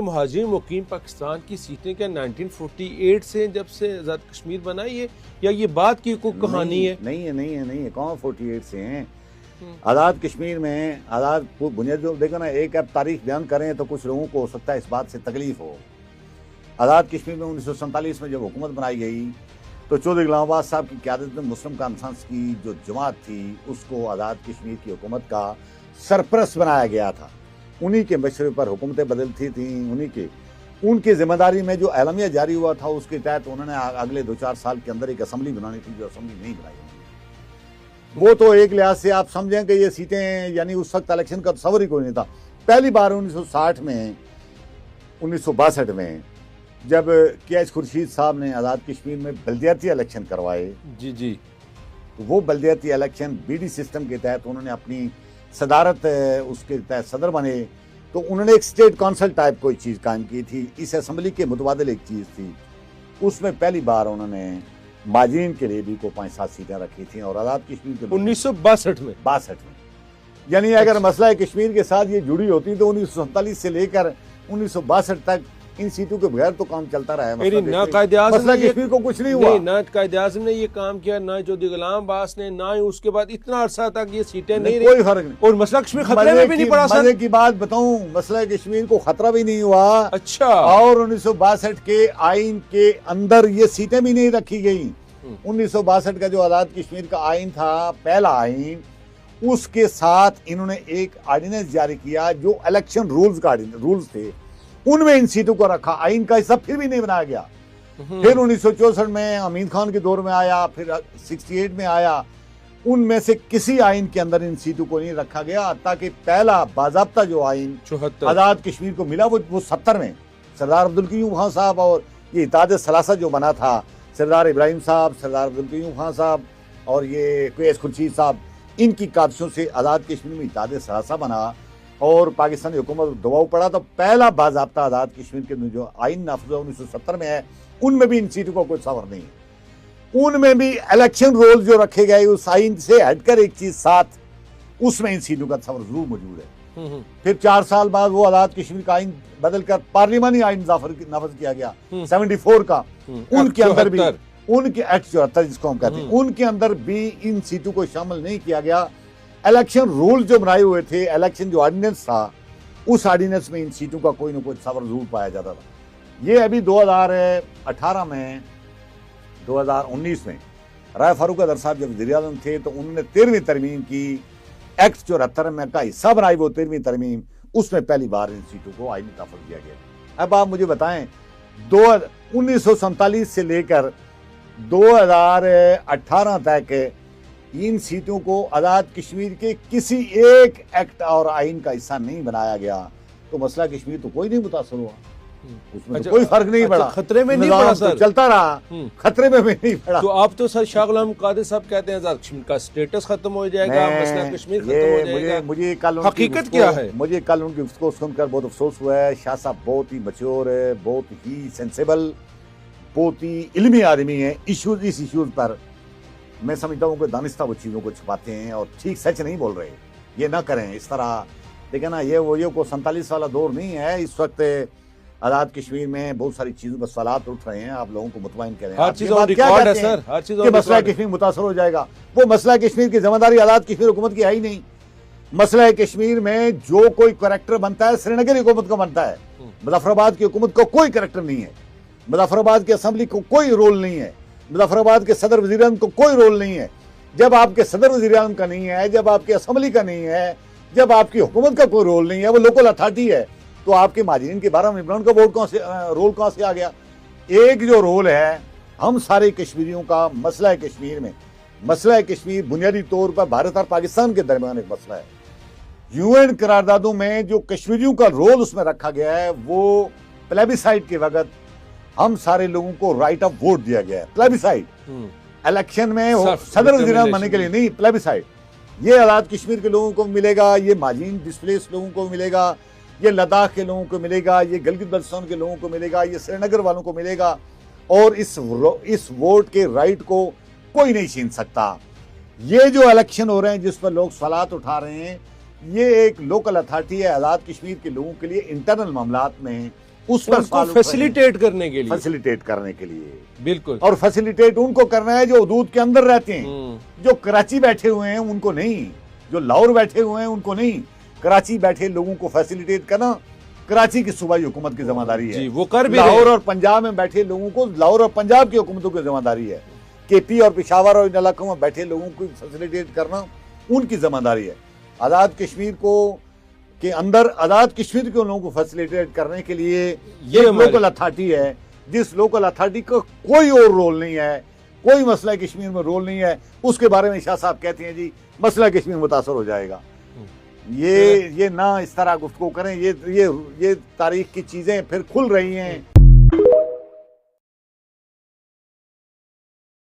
कि मुहाजिर मुकीम पाकिस्तान की सीटें क्या 1948 से जब से आज़ाद कश्मीर बना ये, या ये बात की कोई कहानी है? नहीं है कौन 48 से हैं। आज़ाद कश्मीर में आज़ाद बुनियादी देखो ना, एक अब तारीख बयान करें तो कुछ लोगों को हो सकता है इस बात से तकलीफ हो। आज़ाद कश्मीर में 1947 में जब हुकूमत बनाई गई तो चौधरी गुलाम अब्बास साहब की क़यादत में मुस्लिम कॉन्फ्रेंस की जो जमात थी उसको आज़ाद कश्मीर की हुकूमत का सरपरस्त बनाया गया था। उन्हीं के मशवरे पर हुकूमतें बदलती थीं, उनकी जिम्मेदारी में जो एलामिया जारी हुआ था उसके तहत उन्होंने अगले 2-4 साल के अंदर एक असम्बली बनानी थी, जो असम्बली नहीं बनाई उन्होंने। वो तो एक लिहाज से आप समझें कि ये सीटें यानी उस वक्त इलेक्शन का तस्वर ही कोई नहीं था। पहली बार 1962 में जब KH खुर्शीद साहब ने आज़ाद कश्मीर में बल्दियाती इलेक्शन करवाए, जी वो बल्दियाती इलेक्शन BD सिस्टम के तहत उन्होंने अपनी सदारत उसके तहत सदर बने, तो उन्होंने एक स्टेट काउंसिल टाइप कोई चीज़ कायम की थी। इस असम्बली के मुतबादिल एक चीज़ थी, उसमें पहली बार उन्होंने माजीन के लिए भी को 5-7 सीटें रखी थी। और आज़ाद कश्मीर के 1962 में यानी अगर मसला कश्मीर के साथ ये जुड़ी होती तो 1947 से लेकर 1962 तक इन सीटों के बगैर तो काम चलता रहा है। ना कायदे-ए-आज़म कश्मीर को कुछ नहीं हुआ, ना कायदे-ए-आज़म ने ये काम किया, ना चौधरी गुलाम अब्बास ने, ना ही उसके बाद इतना अरसा तक ये सीटें नहीं कोई फर्क नहीं। और मसला कश्मीर खतरे में भी नहीं पड़ा। मजे की बात बताऊं, मसला कश्मीर को खतरा भी नहीं हुआ। अच्छा। और 1962 के आइन के अंदर ये सीटें भी नहीं रखी गई। 1962 का जो आज़ाद कश्मीर का आइन था, पहला आइन, उसके साथ इन्होंने एक ऑर्डिनेंस जारी किया जो इलेक्शन रूल्स थे, उनमें इन सीटों को रखा। आइन का हिस्सा फिर भी नहीं बनाया गया। फिर 1964 में अमीन खान के दौर में आया, फिर 68 में आया, उनमें से किसी आइन के अंदर इन सीटों को नहीं रखा गया, ताकि पहला बाज़ाब्ता जो आइन आज़ाद कश्मीर को मिला वो 70 में सरदार अब्दुल क़य्यूम खान साहब और ये इत्तेहाद सलासा जो बना था, सरदार इब्राहिम साहब, सरदार अब्दुल क़य्यूम खान साहब और ये KH खुर्शीद साहब, इनकी कादिशों से आज़ाद कश्मीर में इत्तेहाद सलासा बना और पाकिस्तानी हुकूमत दबाव पड़ा। तो पहला बाज़ाब्ता आज़ाद कश्मीर के जो आइन नाफिज 1970 में है, उनमें भी इन सीटों का कोई सवर नहीं है। उनमें भी इलेक्शन रोल जो रखे गए उस आइन से हटकर एक चीज साथ, उसमें इन सीटों का सवर जरूर मौजूद है। फिर 4 साल बाद वो आज़ाद कश्मीर का आइन बदलकर पार्लिमानी आइन नाफिज किया गया 74 का। उनके अंदर भी उनके एक्ट 74 जिसको हम कहते हैं, उनके अंदर भी इन सीटों को शामिल नहीं किया गया। इलेक्शन रूल जो बनाए हुए थे, इलेक्शन जो ऑर्डिनेंस था, उस ऑर्डिनेंस में इन सीटों का कोई ना कोई सवर जरूर पाया जाता था। ये अभी 2018 में 2019 में राय फारूक अदर साहब जब वज़ीर आज़म थे तो उन्होंने 13वीं तरमीम की, एक्ट 74 में का हिस्सा बनाई वो 13वीं तरमीम, उसमें पहली बार इन सीटों को आईनी तहफ़्फ़ुज़ दिया गया। अब आप मुझे बताएं, 1947 से लेकर 2018 तक इन सीटों को आज़ाद कश्मीर के किसी एक एक्ट और आइन का हिस्सा नहीं बनाया गया, तो मसला कश्मीर तो कोई नहीं मुतासर हुआ, उसमें तो कोई फर्क नहीं पड़ा, खतरे में नहीं पड़ा सर, चलता रहा, खतरे में भी नहीं पड़ा। तो आप तो सर शाह गुलाम कादिर साहब कहते हैं आज़ाद कश्मीर का स्टेटस खत्म हो जाएगा, मसला कश्मीर खत्म हो जाएगा। मुझे कल हकीकत क्या है? मुझे कल उनकी गुफ्तगू सुनकर बहुत अफसोस हुआ है। शाह साहब बहुत ही मैच्योर है, बहुत ही सेंसेबल, बहुत ही इल्मी आदमी है। इस इश्यूज पर मैं समझता हूँ कि दानिस्ता वो चीज़ों को छुपाते हैं और ठीक सच नहीं बोल रहे। ये ना करें इस तरह, लेकिन ना ये को 47 वाला दौर नहीं है। इस वक्त आज़ाद कश्मीर में बहुत सारी चीज़ों पर सवालात उठ रहे हैं, आप लोगों को मुतमईन करें। हर चीज़ ऑन रिकॉर्ड है सर, हर चीज़ कि मसला कश्मीर मुतासर हो जाएगा। वो मसला कश्मीर की जिम्मेदारी आज़ाद कश्मीर हुकूमत की है ही नहीं। मसला कश्मीर में जो कोई करैक्टर बनता है श्रीनगर हुकूमत का बनता है, मुजफ्फराबाद की हुकूमत का कोई करैक्टर नहीं है, मुजफ्फराबाद की असम्बली को कोई रोल नहीं है, मुजफ्फराबाद के सदर वज़ीर आज़म को कोई रोल नहीं है। जब आपके सदर वज़ीर आज़म का नहीं है, जब आपकी असम्बली का नहीं है, जब आपकी हुकूमत का कोई रोल नहीं है, वो लोकल अथॉरिटी है, तो आपके माजिरीन के 12 मेंबरों का रोल कहाँ से आ गया? एक जो रोल है हम सारे कश्मीरियों का, मसला कश्मीर में, मसला कश्मीर बुनियादी तौर पर भारत और पाकिस्तान के दरमियान एक मसला है। UN करारदादों में जो कश्मीरियों का रोल उसमें रखा गया है, वो प्लेबिसाइड के वक्त हम सारे लोगों को राइट ऑफ वोट दिया गया है। प्लेबिसाइड इलेक्शन में सदर वज़ीर आज़म बनने के लिए नहीं, प्लेबिसाइड। ये आज़ाद कश्मीर के लोगों को मिलेगा, ये माजीन डिस्प्लेस लोगों को मिलेगा, ये लद्दाख के लोगों को मिलेगा, ये गिलगित बल्तिस्तान के लोगों को मिलेगा, ये श्रीनगर वालों को मिलेगा। और इस वोट के राइट को कोई नहीं छीन सकता। ये जो इलेक्शन हो रहे हैं जिस पर लोग सवालात उठा रहे हैं, ये एक लोकल अथॉरिटी है। आज़ाद कश्मीर के लोगों के लिए इंटरनल मामलात में उस पर उनको फैसिलिटेट करने के लिए, फैसिलिटेट करने के लिए बिल्कुल। और फैसिलिटेट उनको करना है जो हदूद के अंदर रहते हैं, जो कराची बैठे हुए हैं उनको नहीं, जो लाहौर बैठे हुए हैं उनको नहीं, कराची बैठे लोगों को फैसिलिटेट करना कराची की सूबाई हुकूमत की जिम्मेदारी है। जी, वो कर भी लाहौर और पंजाब में बैठे लोगों को लाहौर और पंजाब की हुकूमतों की जिम्मेदारी है। केपी और पेशावर और इन इलाकों में बैठे लोगों को फैसिलिटेट करना उनकी जिम्मेदारी है। आज़ाद कश्मीर को के अंदर आज़ाद कश्मीर के लोगों को फैसिलिटेट करने के लिए ये लोकल अथॉरिटी है, जिस लोकल अथॉरिटी का कोई और रोल नहीं है, कोई मसला कश्मीर में रोल नहीं है। उसके बारे में शाह साहब कहते हैं जी मसला कश्मीर मुतासर हो जाएगा। ये ना इस तरह गुफ्तगू करें। ये तारीख की चीजें फिर खुल रही हैं